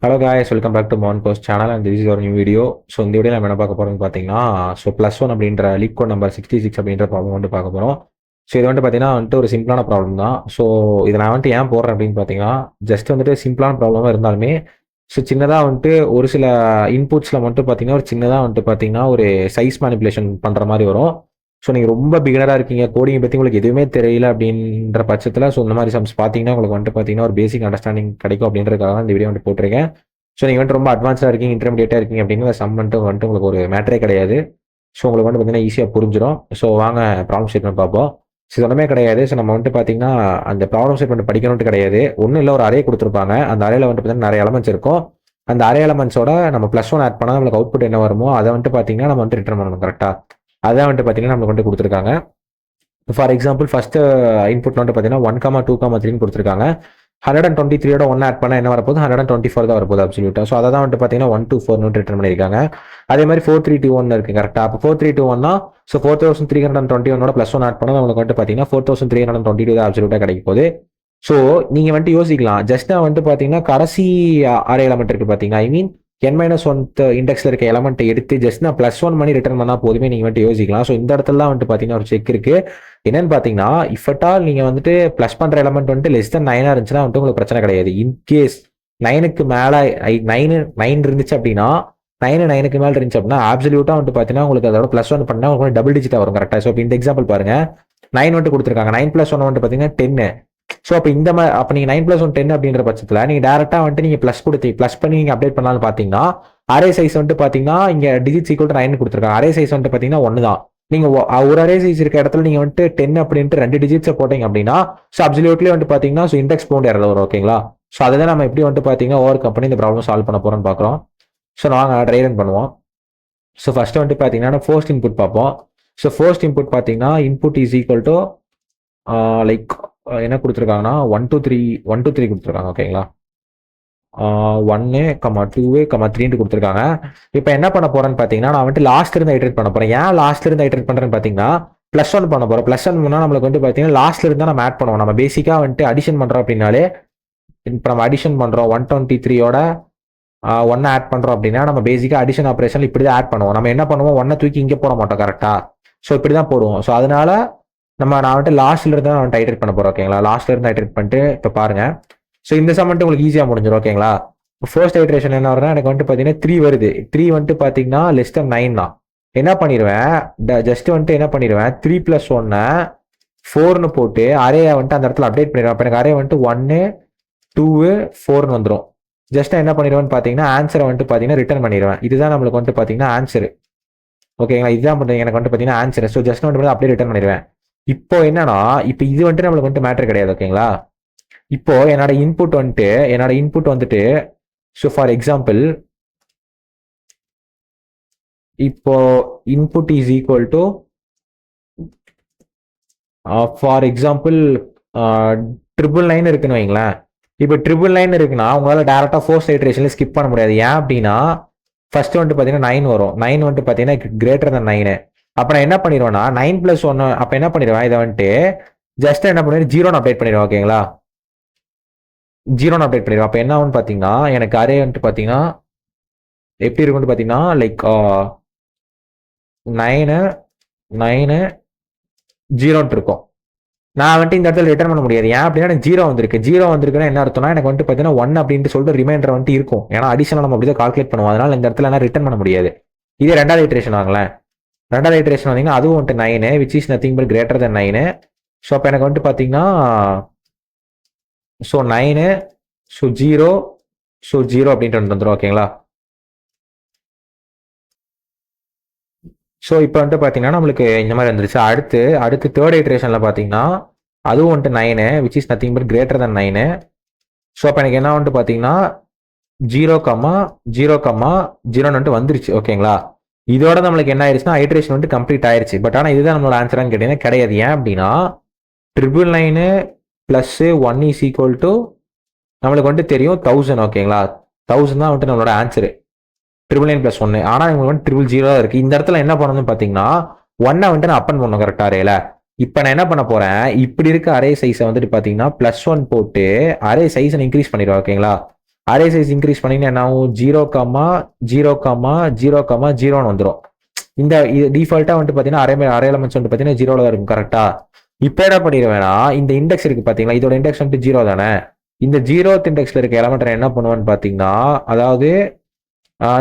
Hello guys, welcome back to Morn Post channel and this is ஒரு new video. So இந்த video நம்ம என்ன பார்க்க போகிறோம்னு பார்த்தீங்கன்னா, +1 அப்படின்ற லீக் கோட் நம்பர் 66 அப்படின்ற ப்ராப்ளம் வந்துட்டு பார்க்க போகிறோம். ஸோ இது பார்த்தீங்கன்னா ஒரு சிம்பிளான ப்ராப்ளம் தான். ஸோ இதை நான் ஏன் போடுறேன் அப்படின்னு பார்த்தீங்கன்னா, ஜஸ்ட் சிம்பிளான ப்ராப்ளமாக இருந்தாலுமே ஸோ சின்னதாக ஒரு சில இன்புட்ஸில் பார்த்தீங்கன்னா ஒரு சின்னதாக பார்த்தீங்கன்னா ஒரு சைஸ் மேனிப்புலேஷன் பண்ணுற மாதிரி வரும். ஸோ நீங்கள் ரொம்ப பிகினராக இருக்கீங்க, கோடிங்கை பற்றி உங்களுக்கு எதுவுமே தெரியல அப்படின்ற பட்சத்தில் ஸோ இந்த மாதிரி சம்ஸ் பார்த்தீங்கன்னா உங்களுக்கு பார்த்தீங்கன்னா ஒரு பேசிக் அண்டர்ஸ்டாண்டிங் கிடைக்கும் அப்படின்றதுக்காக தான் இந்த வீடியோ போட்டிருக்கேன். ஸோ நீங்கள் ரொம்ப அட்வான்ஸாக இருக்கீங்க, இன்டர்மீடியட்டாக இருக்கீங்க அப்படிங்கிற சம் உங்களுக்கு ஒரு மேட்டரே கிடையாது. ஸோ உங்களுக்கு பார்த்தீங்கன்னா ஈஸியாக புரிஞ்சிடும். ஸோ வாங்க ப்ராப்ளம் ஸ்டேட்மெண்ட் பார்ப்போம். ஸோ ஒன்றுமே கிடையாது. ஸோ நம்ம பார்த்தீங்கன்னா அந்த ப்ராப்ளம் ஸ்டேட்மெண்ட் படிக்கணும்னு கிடையாது. ஒன்றும் இல்லை, ஒரு அரே கொடுத்துருப்பாங்க. அந்த அறையில் பார்த்தீங்கன்னா நிறைய எலமெண்ட்ஸ் இருக்கும். அந்த அரே எலமெண்ட்ஸோட நம்ம +1 ஆட் பண்ணால் நம்மளுக்கு அவுட்புட் என்ன வருமோ அதை பார்த்தீங்கன்னா நம்ம ரிட்டர்ன் பண்ணணும். கரெக்டாக அதான் பார்த்தீங்கன்னா நம்மளுக்கு கொடுத்துருக்காங்க. ஃபார் எக்ஸாம்பிள் ஃபர்ஸ்ட் இன்புட் பார்த்தீங்கன்னா 1, 2, 3 கொடுத்துருக்காங்க. 123யோட 1 ஆட் பண்ணால் என்ன வரப்போகுது? 124 தான் வரப்போகுது அப்சல்யூட்டா. ஸோ அதை தான் பார்த்தீங்கன்னா 1 to 4 ரிட்டர்ன் பண்ணியிருக்காங்க. அதே மாதிரி 4321 இருக்கு கரெக்டாக. அப்போ 4321 ஸோ 4321ஓட +1 ஆட் பண்ணால் நம்மளுக்கு பார்த்தீங்கன்னா 4322 தான் அப்சல்யூட்டா கிடைக்கும் போது. ஸோ நீங்கள் யோசிக்கலாம், ஜஸ்ட் பார்த்தீங்கன்னா கடைசி அரே எலமெண்ட் இருக்கு பார்த்தீங்கன்னா, ஐ மீன் n-1 இண்டெக்ஸ்ல இருக்க எலமெண்ட் எடுத்து ஜஸ்ட் நான் +1 பண்ணி ரிட்டர்ன் பண்ணா போதுமே நீங்க யோசிக்கலாம். ஸோ இந்த இடத்துல தான் பார்த்தீங்கன்னா ஒரு செக் இருக்கு. என்னன்னு பார்த்தீங்கன்னா, இஃப் அட் ஆல் நீங்க ப்ளஸ் பண்ற எலமெண்ட் லெஸ் தென் 9 இருந்துச்சுன்னா உங்களுக்கு பிரச்சனை கிடையாது. இன்கேஸ் 9க்கு மேல 9 இருந்துச்சு அப்படின்னா 9க்கு மேல இருந்துச்சு அப்படின்னா அப்சல்யூட்டா பார்த்தீங்கன்னா உங்களுக்கு அதோட +1 பண்ணா உங்களுக்கு டபுள் டிஜிட்டா வரும். கரெக்டா? ஸோ இந்த எக்ஸாம்பிள் பாருங்க, 9 கொடுத்துருக்காங்க. 9 + 1 பார்த்தீங்கன்னா 10. ஸோ அப்போ இந்த மாதிரி அப்போ நீங்கள் 9 + 1 10 அப்படின்ற பட்சத்தில் நீங்கள் டேரெக்டாக நீங்கள் ப்ளஸ் கொடுத்து ப்ளஸ் பண்ணி நீங்கள் அப்டேட் பண்ணாலும் பார்த்தீங்கன்னா அரே சைஸ் பார்த்தீங்கன்னா இங்கே டிஜிட்ஸ் ஈக்குவல் டு 9 கொடுத்துருக்காங்க. அரே சைஸ் பார்த்தீங்கன்னா 1 தான். நீங்கள் ஒரு அரே சைஸ் இருக்க இடத்துல நீங்கள் 10 அப்படின்ட்டு 2 டிஜிட்ஸை போட்டீங்க அப்படின்னா ஸோ அப்சல்யூட்லி பார்த்தீங்கன்னா ஸோ இண்டெக்ஸ் பவுண்ட் எரர் வரும். ஓகேங்களா? ஸோ அதை தான் நம்ம எப்படி பார்த்தீங்கன்னா ஓவர் கம்பெனி இந்த ப்ராப்ளம் சால்வ் பண்ண போகிறோம்னு பார்க்குறோம். ஸோ நாங்கள் ட்ரை ரன் பண்ணுவோம். ஸோ ஃபர்ஸ்ட் பார்த்தீங்கன்னா ஃபர்ஸ்ட் இன்புட் பார்ப்போம். ஸோ ஃபர்ஸ்ட் இன்புட் பார்த்தீங்கன்னா input is equal to like என்ன கொடுத்துருக்காங்கன்னா 1 to 3 கொடுத்துருக்காங்க. ஓகேங்களா? 1, 2, 3 கொடுத்துருக்காங்க. இப்போ என்ன பண்ண போறேன்னு பார்த்தீங்கன்னா நான் லாஸ்ட் இருந்து ஐட்ரேட் பண்ண போறேன். ஏன் லாஸ்ட் இருந்து ஐட்ரேட் பண்றேன்னு பார்த்தீங்கன்னா +1 பண்ண போறோம். +1 பண்ணா நம்மளுக்கு பார்த்தீங்கன்னா லாஸ்ட்ல இருந்தா நம்ம ஆட் பண்ணுவோம். நம்ம பேசிக்கா அடிஷன் பண்றோம் அப்படின்னாலே இப்போ நம்ம அடிஷன் பண்றோம் 123யோட 1 ஆட் பண்றோம் அப்படின்னா நம்ம பேசிக்கா அடிஷன் ஆப்ரேஷன் இப்படி தான் ஆட் பண்ணுவோம். நம்ம என்ன பண்ணுவோம், 1 தூக்கி இங்கே போட மாட்டோம். கரெக்டா? ஸோ இப்படி தான் போடுவோம். ஸோ அதனால நான் லாஸ்ட்ல இருந்து தான் ஐட்ரேட் பண்ண போறோம். ஓகேங்களா? லாஸ்ட்ல இருந்து ஐட்ரேட் பண்ணிட்டு இப்போ பாருங்க. ஸோ இந்த சம் உங்களுக்கு ஈஸியா முடிஞ்சிடும். ஓகேங்களா? ஃபர்ஸ்ட் ஐட்ரேஷன் என்ன வருதுன்னா எனக்கு பார்த்தீங்கன்னா 3 வருது. 3 பார்த்தீங்கன்னா லெஸ் தென் 9 தான். என்ன பண்ணிடுவேன், ஜஸ்ட் என்ன பண்ணிடுவேன் 3 + 1 4ன்னு போட்டு அரேயை அந்த இடத்துல அப்டேட் பண்ணிடுவேன். அப்போ எனக்கு அரே 1, 2, 4ன்னு வந்துடும். ஜஸ்ட் என்ன பண்ணிடுவேன்னு பார்த்தீங்கன்னா ஆன்சரை பார்த்தீங்கன்னா ரிட்டர்ன் பண்ணிடுவேன். இதுதான் நம்மளுக்கு பார்த்தீங்கன்னா ஆன்சர். ஓகேங்களா? இதுதான் எனக்கு பார்த்தீங்கன்னா ஆன்சர். ஸோ ஜஸ்ட் அப்படியே ரிட்டர்ன் பண்ணிடுவேன். இப்போ என்னன்னா இப்போ இது நம்மளுக்கு மேட்டர் கிடையாது. ஓகேங்களா? இப்போ என்னோட இன்புட் ஸோ ஃபார் எக்ஸாம்பிள் இப்போ input is equal to for example 999 இருக்குன்னு வைங்களேன். இப்போ 999 இருக்குன்னா உங்களால டேரக்டா ஃபர்ஸ்ட் ஐட்ரேஷன்ல ஸ்கிப் பண்ண முடியாது. ஏன் அப்படின்னா ஃபர்ஸ்ட் பார்த்தீங்கன்னா 9 வரும். 9 பார்த்தீங்கன்னா கிரேட்டர் than 9. அப்ப நான் என்ன பண்ணிடுவேன்னா 9 + 1 அப்ப என்ன பண்ணிடுவேன், இதை ஜஸ்ட் என்ன பண்ணிடுவேன் 0ன்னு அப்டேட் பண்ணிடுவேன். ஓகேங்களா? 0ன்னு அப்டேட் பண்ணிடுவேன். அப்ப என்ன ஆகும்னு பாத்தீங்கன்னா எனக்கு அரே பாத்தீங்கன்னா எப்படி இருக்கும்னு பாத்தீங்கன்னா லைக் 9, 9, 0 இருக்கும். நான் இந்த இடத்துல ரிட்டர்ன் பண்ண முடியாது. ஏன் அப்படின்னா எனக்கு 0 வந்திருக்கு. 0 வந்திருக்குன்னா என்ன அர்த்தம்னா எனக்கு பாத்தீங்கன்னா 1 அப்படின்ட்டு சொல்லிட்டு ரிமைண்டர் இருக்கும். ஏன்னா அடிஷனல் நம்ம அப்படிதான் கால்குலேட் பண்ணுவோம். அதனால இந்த இடத்துல என்ன ரிட்டர்ன் பண்ண முடியாது. இதே ரெண்டாவது ஐட்ரேஷன் வாங்களேன். ரெண்டாவது ஐட்ரேஷன் வந்தீங்கன்னா அதுவும் 9 which is nothing but greater than 9. So அப்போ எனக்கு பார்த்தீங்கன்னா ஸோ 9, ஸோ 0, ஸோ 0 அப்படின்ட்டு வந்துடும். ஓகேங்களா? ஸோ இப்போ பார்த்தீங்கன்னா நம்மளுக்கு இந்த மாதிரி வந்துருச்சு. அடுத்து தேர்ட் ஐட்ரேஷனில் பார்த்தீங்கன்னா அதுவும் 9 which is nothing but greater than 9. So அப்போ எனக்கு என்ன பார்த்தீங்கன்னா 0, 0, 0 வந்துருச்சு. ஓகேங்களா? இதோட நம்மளுக்கு என்ன ஆயிடுச்சுன்னா ஐட்ரேஷன் கம்ப்ளீட் ஆயிருச்சு. பட் ஆனால் இதுதான் நம்மளோட ஆன்சரான்னு கேட்டீங்கன்னா கிடையாது. ஏன் அப்படின்னா 999 + 1 இஸ் ஈக்குவல் டு நம்மளுக்கு தெரியும் 1000. ஓகேங்களா? 1000 தான் நம்மளோட ஆன்சரு. 999 + 1. ஆனால் உங்களுக்கு 000 தான் இருக்கு. இந்த இடத்துல என்ன பண்ணணும்னு பார்த்தீங்கன்னா 1 நான் அப்பன் பண்ணணும். கரெக்டா? அரேல இப்போ நான் என்ன பண்ண போறேன், இப்படி இருக்க அரே சைஸை பார்த்தீங்கன்னா +1 போட்டு அரே சைஸை இன்க்ரீஸ் பண்ணிடுவேன். ஓகேங்களா? அரே சைஸ் இன்க்ரீஸ் பண்ணிங்கன்னா என்ன ஆகும், 0,0,0,0ன்னு வந்துடும். இந்த டிஃபால்ட்டாக வந்துட்டு பார்த்தீங்கன்னா அரே எலமெண்ட்ஸ் வந்துட்டு பார்த்தீங்கன்னா 0ல தான் இருக்கும். கரெக்டா? இப்போ என்ன பண்ணிடுவேன்னா, இந்த இண்டெக்ஸ் இருக்கு பார்த்தீங்களா, இதோட இண்டெக்ஸ் வந்துட்டு 0 தானே. இந்த 0th இண்டெக்ஸ்ல இருக்க எலமெண்ட் என்ன பண்ணுவேன்னு பார்த்தீங்கன்னா, அதாவது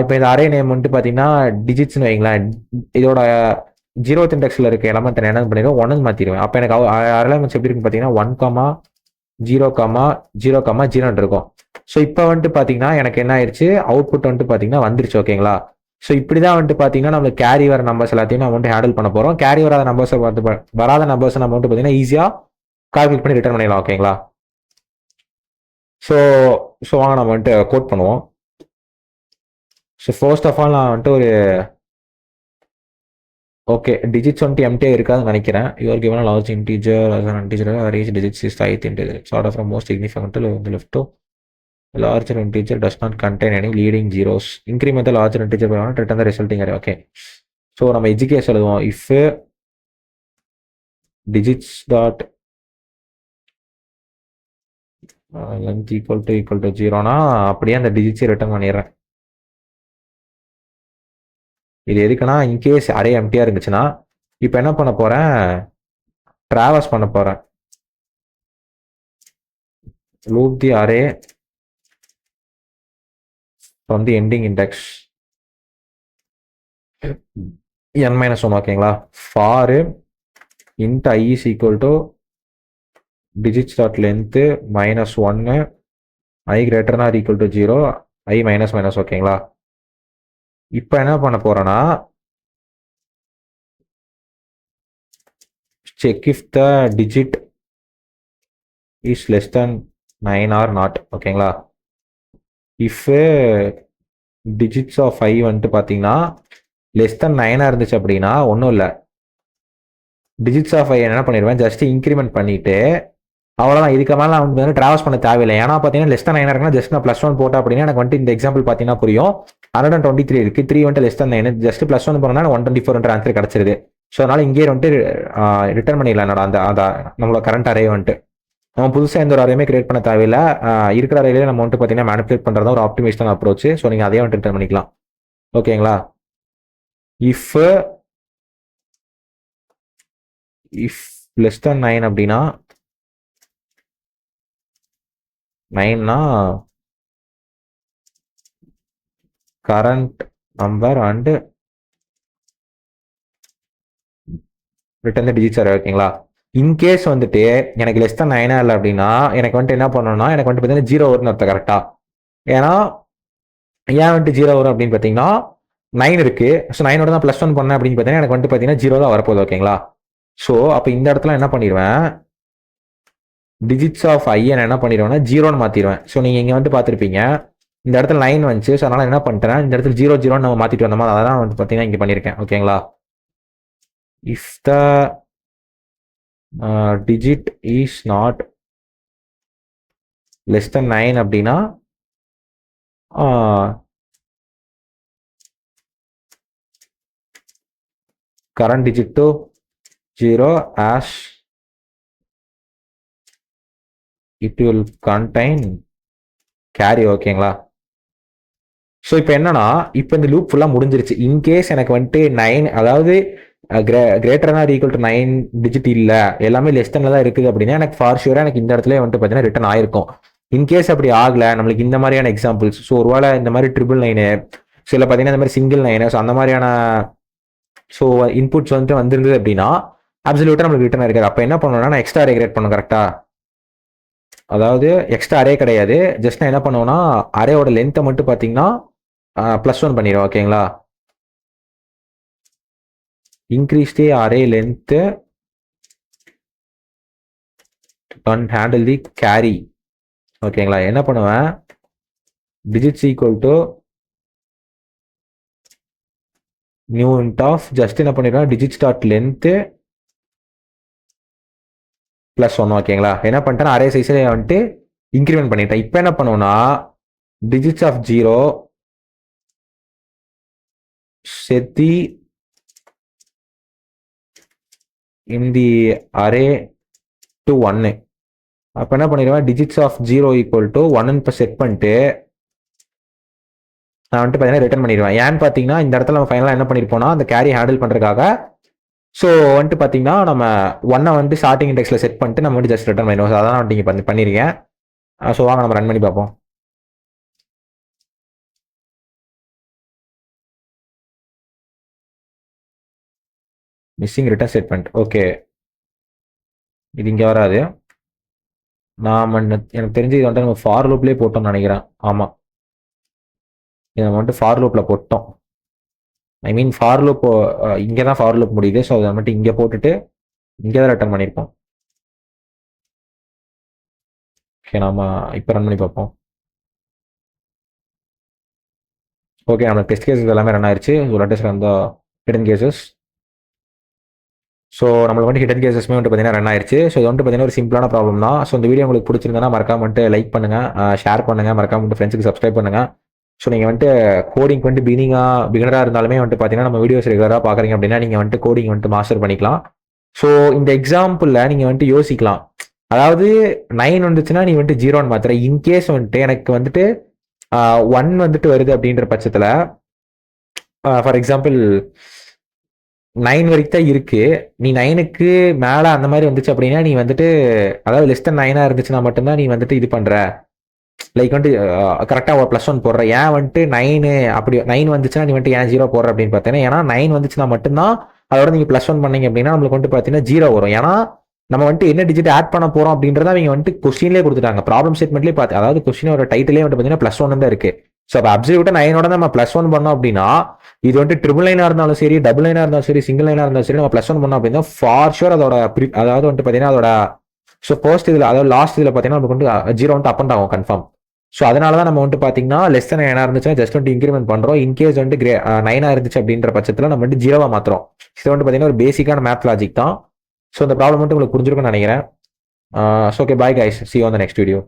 இப்போ இந்த அரே நேம் வந்துட்டு பார்த்தீங்கன்னா டிஜிட்ஸ்னு வைங்களேன், இதோட 0th இண்டெக்ஸ்ல இருக்க எலமெண்ட் என்ன பண்ணிடுவேன், 1 மாற்றிடுவேன். அப்போ எனக்கு அரே எலமெண்ட்ஸ் எப்படி இருக்குன்னு பார்த்தீங்கன்னா 1,0,0,0 இருக்கும். ஸோ இப்போ வந்துட்டு பார்த்தீங்கன்னா எனக்கு என்ன ஆயிடுச்சு, அவுட்புட் வந்துட்டு பார்த்தீங்கன்னா வந்துருச்சு. ஓகேங்களா? ஸோ இப்படி தான் வந்துட்டு பார்த்தீங்கன்னா நம்மளுக்கு கேரி வர நம்பர்ஸ் எல்லாத்தையும் நம்ம வந்துட்டு ஹேண்டில் பண்ண போகிறோம். கேரி வராத நம்பர்ஸை வராத நம்பர்ஸ் நம்ம வந்துட்டு பார்த்தீங்கன்னா ஈஸியாக கால்குலேட் பண்ணி ரிட்டர்ன் பண்ணிடலாம். ஓகேங்களா? ஸோ வாங்க நம்ம வந்துட்டு கோட் பண்ணுவோம். ஸோ ஃபர்ஸ்ட் ஆஃப் ஆல் நான் வந்துட்டு ஒரு ஓகே டிஜிட்ஸ் வந்துட்டு எம்டியாக இருக்காதுன்னு நினைக்கிறேன். You are given large integer as an integer array digits is the ith integer sort of from most significant to the left to larger integer does not contain any leading zeros. Increment the larger integer by 1 return the resulting array. Okay, so நம்ம education எழுதுவோம். If digits dot length equal to 0னா அப்படியே அந்த டிஜிட்ஸை return பண்ணிடுறேன். இது எதுக்குன்னா in case array எம்டியா இருந்துச்சுன்னா இப்போ என்ன பண்ண போறேன், டிராவர்ஸ் பண்ண போறேன். Loop the array from the ending index n-1. ஓகேங்களா? for int I is equal to digits dot length -1 I greater than or equal to 0 I minus. ஓகேங்களா? இப்போ என்ன பண்ண போறேன்னா check if the digit is less than 9 or not. ஓகேங்களா? if digits of I வந்துட்டு பார்த்தீங்கன்னா less then 9 இருந்துச்சு அப்படின்னா ஒன்றும் இல்லை, டிஜிட்ஸ் ஆஃப் ஐ என்ன பண்ணிடுவேன், ஜஸ்ட் இன்க்ரிமெண்ட் பண்ணிட்டு அவ்வளோதான். இதுக்கு மேலே நான் வந்து ட்ராவல்ஸ் பண்ண தேவையில்லை. ஏன்னா பார்த்தீங்கன்னா லெஸ் தான் 9 இருக்குன்னா ஜஸ்ட் நான் +1 போட்டேன் அப்படின்னா எனக்கு வந்துட்டு இந்த எக்ஸாம்பிள் பார்த்தீங்கன்னா புரியும். 123 இருக்கு, 3 வந்துட்டு லெஸ் தான் 9, ஜஸ்ட் +1 போனோம்னா 124 ஆன்சர் கிடச்சிருது. ஸோ அதனால இங்கே வந்துட்டு ரிட்டர்ன் பண்ணிடலாம் என்னோட அந்த நம்மளோட கரண்ட் அரே வந்துட்டு. நம்ம புதுசாக எந்த ஒரு அரையுமே கிரியேட் பண்ண தேவையில்லை. இருக்கிற அறையிலே நம்ம வந்துட்டு பார்த்தீங்கன்னா மேனிபுலேட் பண்ணுறது ஒரு ஆப்டிமைஸ்டான அப்ரோச். ஸோ நீங்கள் அதே வந்துட்டு ரிட்டர்ன் பண்ணிக்கலாம். ஓகேங்களா? இஃப் லெஸ் தென் 9 அப்படின்னா 9னா current number and return the digits array. ஓகேங்களா? இன்கேஸ் வந்துட்டு எனக்கு லெஸ் தான் 9 இல்லை அப்படின்னா எனக்கு வந்துட்டு என்ன பண்ணணும்னா எனக்கு வந்துட்டு பார்த்தீங்கன்னா 0 வரும்னு அர்த்தம். கரெக்டா? ஏன்னா ஏன் வந்துட்டு 0 வரும் அப்படின்னு பார்த்தீங்கன்னா 9 இருக்கு. ஸோ 9ஓட தான் +1 பண்ணேன் அப்படின்னு பார்த்தீங்கன்னா எனக்கு வந்துட்டு பார்த்தீங்கன்னா 0 தான் வரப்போகுது. ஓகேங்களா? ஸோ அப்போ இந்த இடத்துல என்ன பண்ணிடுவேன், டிஜிட்ஸ் ஆஃப் ஐ என்ன பண்ணிடுவேன்னா 0ன்னு மாற்றிடுவேன். ஸோ நீங்கள் இங்கே வந்து பார்த்துருப்பீங்க இந்த இடத்துல 9 வந்துச்சு. ஸோ அதனால் என்ன பண்ணிட்டேன், இந்த இடத்துல 0 நம்ம மாற்றிட்டு வந்தோமா, அதான் வந்து பார்த்தீங்கன்னா இங்கே பண்ணியிருக்கேன். ஓகேங்களா? If the digit is not less than 9 அப்படின்னா current digit to 0 as it will contain carry. ஓகேங்களா? ஸோ இப்போ என்னன்னா இப்போ இந்த லூப் ஃபுல்லாக முடிஞ்சிருச்சு. இன்கேஸ் எனக்கு வந்துட்டு 9 அதாவது greater than equal to 9 digit இல்லை, எல்லாமே லெஸ் தென்ல தான் இருக்குது அப்படின்னா எனக்கு ஃபார் ஷூராக எனக்கு இந்த இடத்துல வந்துட்டு பார்த்தீங்கன்னா ரிட்டர்ன் ஆயிருக்கும். இன்கேஸ் அப்படி ஆகலை நம்மளுக்கு இந்த மாதிரியான எக்ஸாம்பிள்ஸ், ஸோ ஒருவேளை இந்த மாதிரி 999 ஸோ இல்லை பார்த்தீங்கன்னா இந்த மாதிரி சிங்கிள் 9 ஸோ அந்த மாதிரியான ஸோ இன்புட்ஸ் வந்துட்டு வந்திருந்தது அப்படின்னா அப்சல்யூட்டாக நம்மளுக்கு ரிட்டர்ன் இருக்காது. அப்போ என்ன பண்ணணும்னா நான் எக்ஸ்ட்ரா அரே கிரியேட் பண்ணணும். கரெக்டா? அதாவது எக்ஸ்ட்ரா அரே கிடையாது, ஜஸ்ட் நான் என்ன பண்ணுவேன்னா அரேயோட லென்த்தை மட்டும் பார்த்தீங்கன்னா +1 பண்ணிடுவேன். ஓகேங்களா? increase the array length and handle the carry. ஓகேங்களா? என்ன பண்ணுவேன், digits equal to new int of just என்ன பண்ணிடுவேன் digits dot length +1. ஓகேங்களா? என்ன பண்ணிட்டேன், அரே சைஸை வந்துட்டு இன்க்ரிமெண்ட் பண்ணிட்டேன். இப்போ என்ன பண்ணுவோம்னா digits of 0 set the in the array to 1. அப்போ என்ன பண்ணிடுவேன், digits of 0 equal to 1 இப்போ செட் பண்ணிட்டு நான் வந்துட்டு பார்த்தீங்கன்னா ரிட்டர்ன் பண்ணிடுவேன். ஏன்னு பார்த்தீங்கன்னா இந்த இடத்துல நம்ம ஃபைனலாக என்ன பண்ணியிருப்போம்னா அந்த கேரி ஹேண்டில் பண்ணுறதுக்காக ஸோ வந்துட்டு பார்த்தீங்கன்னா நம்ம ஒன்னை வந்து ஸ்டார்டிங் இண்டெக்ஸில் செட் பண்ணிட்டு நம்ம வந்து ஜஸ்ட் ரிட்டர்ன் பண்ணிடுவோம். ஸோ அதான் வந்துட்டு இங்கே பண்ணியிருக்கேன். ஸோ வாங்க நம்ம ரன் பண்ணி பார்ப்போம். Missing return statement. ஓகே, இது இங்கே வராது. எனக்கு தெரிஞ்சு இது வந்துட்டு நம்ம ஃபார் லூப்லேயே போட்டோம்னு நினைக்கிறேன். ஆமாம், இதை நம்ம வந்துட்டு ஃபார் லூப்பில் போட்டோம். ஐ மீன் ஃபார் லூப் இங்கே தான் ஃபார் லூப் முடியுது. ஸோ அதை மட்டும் இங்கே போட்டுட்டு இங்கே தான் ரிட்டர்ன் பண்ணியிருப்போம். ஓகே, நம்ம இப்போ ரன் பண்ணி பார்ப்போம். ஓகே, நம்ம டெஸ்ட் கேசஸ் எல்லாமே ரன் ஆயிடுச்சு. ஸோ லேட்டஸ்ட் அந்த ஹிடன் கேசஸ். ஸோ நம்மளுக்கு வந்து ஹிடன் கேசஸ்மே வந்து பார்த்தீங்கன்னா ரன் ஆயிடுச்சு. ஸோ இது வந்து பார்த்தீங்கன்னா ஒரு சிம்பிளான ப்ராப்ளம் தான். ஸோ இந்த வீடியோ உங்களுக்கு பிடிச்சிருந்தா மறக்காம வந்துட்டு லைக் பண்ணுங்கள், ஷேர் பண்ணுங்கள், மறக்காம வந்துட்டு ஃப்ரெண்ட்ஸுக்கு சப்ஸ்கிரைப் பண்ணுங்கள். ஸோ நீங்கள் வந்துட்டு கோடிங் வந்துட்டு பிகினராக இருந்தாலுமே வந்துட்டு பார்த்தீங்கன்னா நம்ம வீடியோஸ் ரெகுலராக பார்க்குறீங்க அப்படின்னா நீங்கள் வந்துட்டு கோடிங் வந்துட்டு மாஸ்டர் பண்ணிக்கலாம். ஸோ இந்த எக்ஸாம்பிளில் நீங்கள் வந்துட்டு யோசிக்கலாம், அதாவது 9 வந்துச்சுன்னா நீ வந்துட்டு 0ன்னு மாத்திர. இன்கேஸ் வந்துட்டு எனக்கு வந்துட்டு 1 வந்துட்டு வருது அப்படின்ற பட்சத்தில் ஃபார் எக்ஸாம்பிள் 9 வரைக்கும் தான் இருக்கு, நீ 9க்கு மேலே அந்த மாதிரி வந்துச்சு அப்படின்னா நீ வந்துட்டு அதாவது லெஸ் தென் 9 இருந்துச்சுன்னா மட்டும்தான் நீ வந்துட்டு இது பண்ணுற, லைக் வந்துட்டு கரெக்டாக ஒரு +1 போடுற. ஏன் வந்துட்டு 9 அப்படி 9 வந்துச்சுன்னா நீ வந்துட்டு ஏன் 0 போடுற அப்படின்னு பார்த்தீங்கன்னா, ஏன்னா 9 வந்துச்சுன்னா மட்டும்தான் அதோட நீங்கள் +1 பண்ணீங்க அப்படின்னா நம்மளுக்கு வந்துட்டு பார்த்தீங்கன்னா 0 வரும். ஏன்னா நம்ம வந்துட்டு என்ன டிஜிட் ஆட் பண்ண போகிறோம் அப்படின்றத அவங்க வந்துட்டு கொஸ்டின்லேயே கொடுத்துட்டாங்க, ப்ராப்ளம் ஸ்டேட்மெண்ட்லேயே பார்த்து, அதாவது கொஸ்டினோட டைட்டிலே வந்துட்டு பார்த்தீங்கன்னா +1 தான் இருக்கு. ஸோ அப்போ அப்சல்யூட்டா 9ஓட நம்ம +1 பண்ணோம் அப்படின்னா இது வந்துட்டு ட்ரிபிள் லைனாக இருந்தாலும் சரி, டபுள் லைனாக இருந்தாலும் சரி, சிங்கிள் லைனாக இருந்தாலும் சரி, நம்ம +1 பண்ணோம் அப்படின்னா ஃபார் ஷூர் அதோட அதாவது வந்துட்டு பார்த்தீங்கன்னா அதோட ஸோ ஃபர்ஸ்ட் இதில் அதாவது லாஸ்ட் இதில் பார்த்தீங்கன்னா நமக்கு வந்து 0 வந்துட்டு அப் அண்ட் ஆகும் கன்ஃபார்ம். ஸோ அதனால தான் நம்ம வந்துட்டு பார்த்தீங்கன்னா லெஸ் தென் 9 இருந்துச்சுன்னா ஜஸ்ட் வந்துட்டு இன்க்ரிமெண்ட் பண்ணுறோம். இன்கேஸ் வந்துட்டு 9 இருந்துச்சு அப்படின்ற பட்சத்தில் நம்ம வந்துட்டு 0 மாத்திரம். இது வந்துட்டு பார்த்தீங்கன்னா ஒரு பேசிக்கான மேத் லாஜிக் தான். ஸோ இந்த ப்ராப்ளம் வந்துட்டு உங்களுக்கு புரிஞ்சிருக்கும்னு நினைக்கிறேன். Okay, bye guys, see you on the next video.